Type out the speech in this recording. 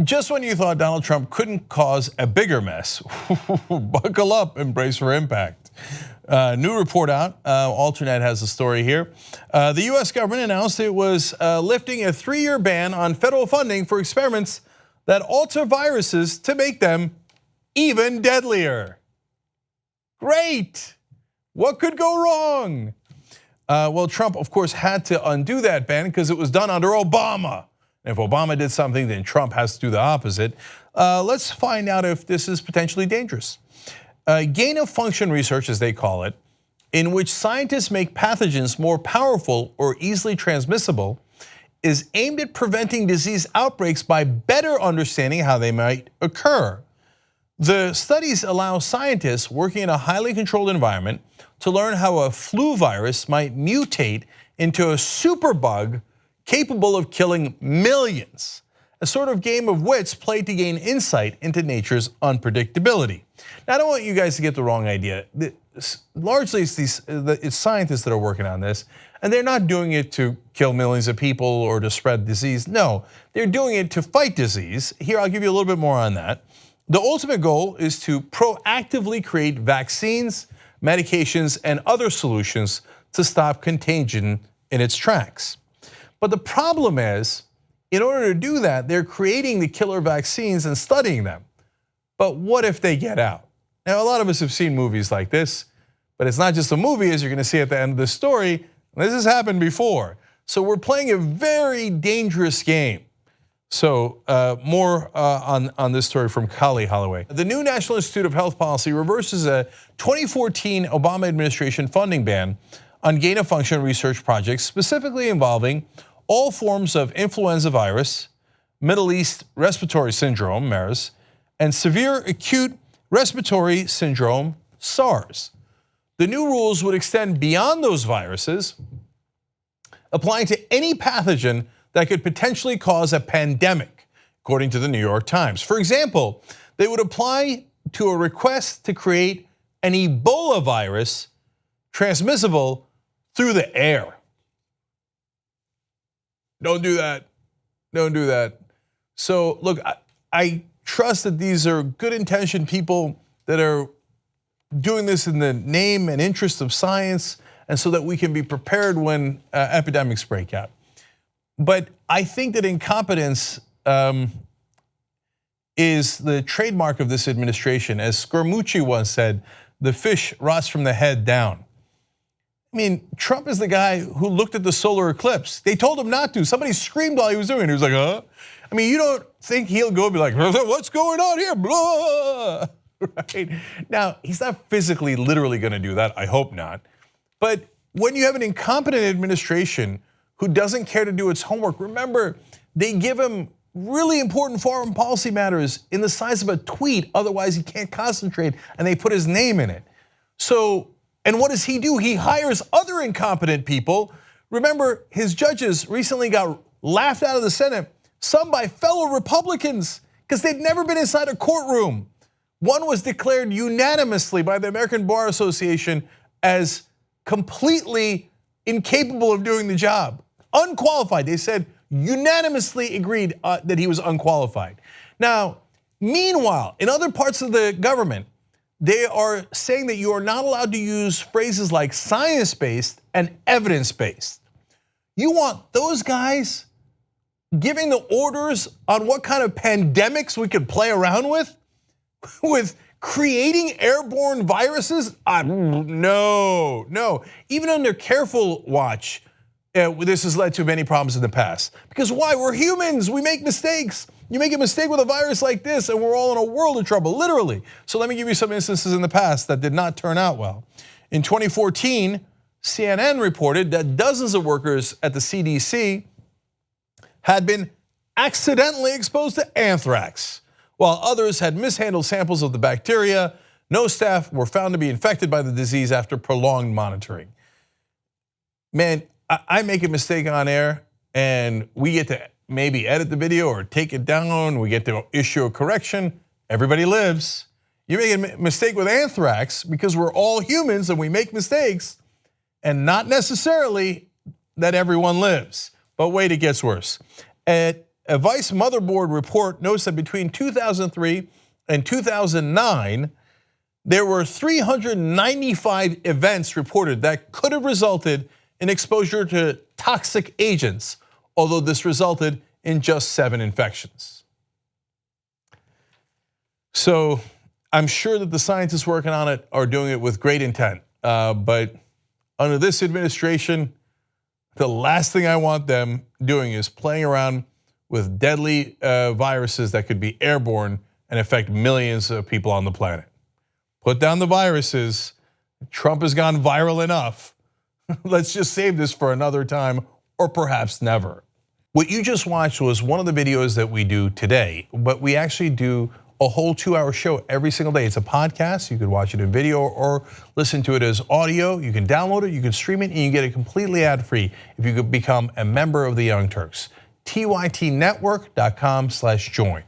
Just when you thought Donald Trump couldn't cause a bigger mess, buckle up and brace for impact. New report out, Alternet has a story here. The US government announced it was lifting a 3-year ban on federal funding for experiments that alter viruses to make them even deadlier. Great, what could go wrong? Well, Trump, of course, had to undo that ban because it was done under Obama. If Obama did something, then Trump has to do the opposite. Let's find out if this is potentially dangerous. Gain-of-function research, as they call it, in which scientists make pathogens more powerful or easily transmissible, is aimed at preventing disease outbreaks by better understanding how they might occur. The studies allow scientists working in a highly controlled environment to learn how a flu virus might mutate into a superbug capable of killing millions. A sort of game of wits played to gain insight into nature's unpredictability. Now, I don't want you guys to get the wrong idea. Largely, it's scientists that are working on this, and they're not doing it to kill millions of people or to spread disease. No, they're doing it to fight disease. Here, I'll give you a little bit more on that. The ultimate goal is to proactively create vaccines, medications, and other solutions to stop contagion in its tracks. But the problem is, in order to do that, they're creating the killer vaccines and studying them. But what if they get out? Now, a lot of us have seen movies like this, but it's not just a movie, as you're gonna see at the end of the story. This has happened before. So we're playing a very dangerous game. So more on this story from Kali Holloway. The new National Institute of Health Policy reverses a 2014 Obama administration funding ban on gain-of-function research projects, specifically involving all forms of influenza virus, Middle East respiratory syndrome, MERS, and severe acute respiratory syndrome, SARS. The new rules would extend beyond those viruses, applying to any pathogen that could potentially cause a pandemic, according to the New York Times. For example, they would apply to a request to create an Ebola virus transmissible through the air. Don't do that, don't do that. So look, I trust that these are good intentioned people that are doing this in the name and interest of science, and so that we can be prepared when epidemics break out. But I think that incompetence is the trademark of this administration. As Scaramucci once said, the fish rots from the head down. I mean, Trump is the guy who looked at the solar eclipse. They told him not to. Somebody screamed while he was doing it. He was like, huh? I mean, you don't think he'll go and be like, what's going on here? Blah. Right? Now, he's not physically, literally gonna do that. I hope not. But when you have an incompetent administration who doesn't care to do its homework, remember, they give him really important foreign policy matters in the size of a tweet, otherwise he can't concentrate, and they put his name in it. So, and what does he do? He hires other incompetent people. Remember, his judges recently got laughed out of the Senate, some by fellow Republicans, because they'd never been inside a courtroom. One was declared unanimously by the American Bar Association as completely incapable of doing the job, unqualified. They said unanimously agreed that he was unqualified. Now, meanwhile, in other parts of the government, they are saying that you are not allowed to use phrases like science-based and evidence-based. You want those guys giving the orders on what kind of pandemics we could play around with creating airborne viruses? No. Even under careful watch, this has led to many problems in the past. Because why? We're humans, we make mistakes. You make a mistake with a virus like this and we're all in a world of trouble, literally. So let me give you some instances in the past that did not turn out well. In 2014, CNN reported that dozens of workers at the CDC had been accidentally exposed to anthrax, while others had mishandled samples of the bacteria. No staff were found to be infected by the disease after prolonged monitoring. Man, I make a mistake on air and we get to maybe edit the video or take it down, we get to issue a correction, everybody lives. You make a mistake with anthrax because we're all humans and we make mistakes, and not necessarily that everyone lives. But wait, it gets worse. At A Vice motherboard report notes that between 2003 and 2009, there were 395 events reported that could have resulted in exposure to toxic agents, although this resulted in just 7 infections. So I'm sure that the scientists working on it are doing it with great intent, but under this administration, the last thing I want them doing is playing around with deadly viruses that could be airborne and affect millions of people on the planet. Put down the viruses. Trump has gone viral enough. Let's just save this for another time, or perhaps never. What you just watched was one of the videos that we do today, but we actually do a whole 2-hour show every single day. It's a podcast. You could watch it in video or listen to it as audio. You can download it, you can stream it, and you get it completely ad-free if you could become a member of the Young Turks. tytnetwork.com/join.